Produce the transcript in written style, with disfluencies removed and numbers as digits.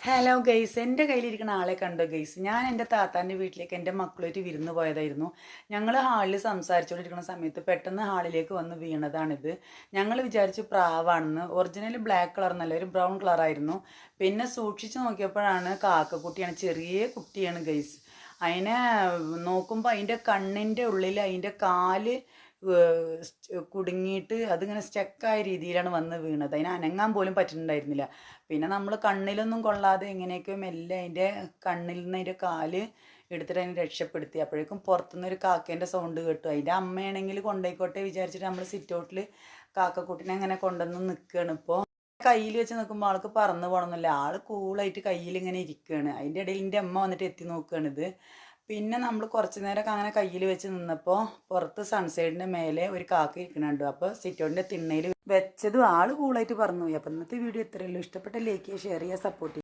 Hello guys, എൻ്റെ കയ്യിലിരിക്കുന്ന ആളെ കണ്ടോ ഗെയ്സ്? ഞാൻ എൻ്റെ താത്താൻ്റെ വീട്ടിലേക്ക് എൻ്റെ മക്കളുമായിട്ട് വിരുന്ന് പോയതായിരുന്നു. ഞങ്ങൾ ഹാളിൽ സംസാരിച്ചുകൊണ്ടിരിക്കുന്ന സമയത്ത് പെട്ടെന്ന് ഹാളിലേക്ക് വന്ന് വീണതാണിത്. ഞങ്ങൾ വിചാരിച്ചു പ്രാവാണെന്ന്. ഒറിജിനൽ ബ്ലാക്ക് കളർ എന്നല്ല, ഒരു ബ്രൗൺ കളറായിരുന്നു. പിന്നെ സൂക്ഷിച്ച് നോക്കിയപ്പോഴാണ് കാക്കക്കുട്ടിയാണ്, ചെറിയ കുട്ടിയാണ് ഗെയ്സ്. അതിനെ നോക്കുമ്പോൾ അതിൻ്റെ കണ്ണിൻ്റെ ഉള്ളിൽ അതിൻ്റെ കാല് കുടുങ്ങിയിട്ട് അതിങ്ങനെ സ്റ്റക്കായ രീതിയിലാണ് വന്ന് വീണത്. അതിന് അനങ്ങാൻ പോലും പറ്റുന്നുണ്ടായിരുന്നില്ല. പിന്നെ നമ്മൾ കണ്ണിലൊന്നും കൊള്ളാതെ എങ്ങനെയൊക്കെയോ മെല്ലെ അതിൻ്റെ കണ്ണിൽ നിന്ന് അതിൻ്റെ കാല് എടുത്തിട്ട് അതിനെ രക്ഷപ്പെടുത്തി. അപ്പോഴേക്കും പുറത്തുനിന്ന് ഒരു കാക്കേൻ്റെ സൗണ്ട് കേട്ടു. അതിൻ്റെ അമ്മയാണെങ്കിൽ കൊണ്ടുപോയിക്കോട്ടെ വിചാരിച്ചിട്ട് നമ്മൾ സിറ്റ് ഔട്ടിൽ കാക്കക്കുട്ടിനെ അങ്ങനെ കൊണ്ടുവന്ന് നിൽക്കുകയാണ്. ഇപ്പോൾ കയ്യിൽ വെച്ച് നിൽക്കുമ്പോൾ ആൾക്ക് പറന്ന് പോകണമെന്നില്ല, ആൾ കൂളായിട്ട് കയ്യിൽ ഇങ്ങനെ ഇരിക്കുകയാണ്. അതിൻ്റെ ഇടയിൽ എൻ്റെ അമ്മ വന്നിട്ട് എത്തി നോക്കുകയാണിത്. പിന്നെ നമ്മൾ കുറച്ച് നേരമൊക്കെ അങ്ങനെ കയ്യിൽ വെച്ച് നിന്നപ്പോൾ പുറത്ത് സൺസൈഡിൻ്റെ മേലെ ഒരു കാക്ക ഇരിക്കുന്നുണ്ട്. അപ്പോൾ സിറ്റൗട്ടിൻ്റെ തിണ്ണയിൽ വെച്ചതും ആൾ കൂളായിട്ട് പറഞ്ഞു പോയി. അപ്പോൾ ഇന്നത്തെ വീഡിയോ ഇത്രയേ ഉള്ളൂ. ഇഷ്ടപ്പെട്ട ലൈക്ക് ചെയ്യുക, ഷെയർ ചെയ്യുക, സപ്പോർട്ട് ചെയ്യുക.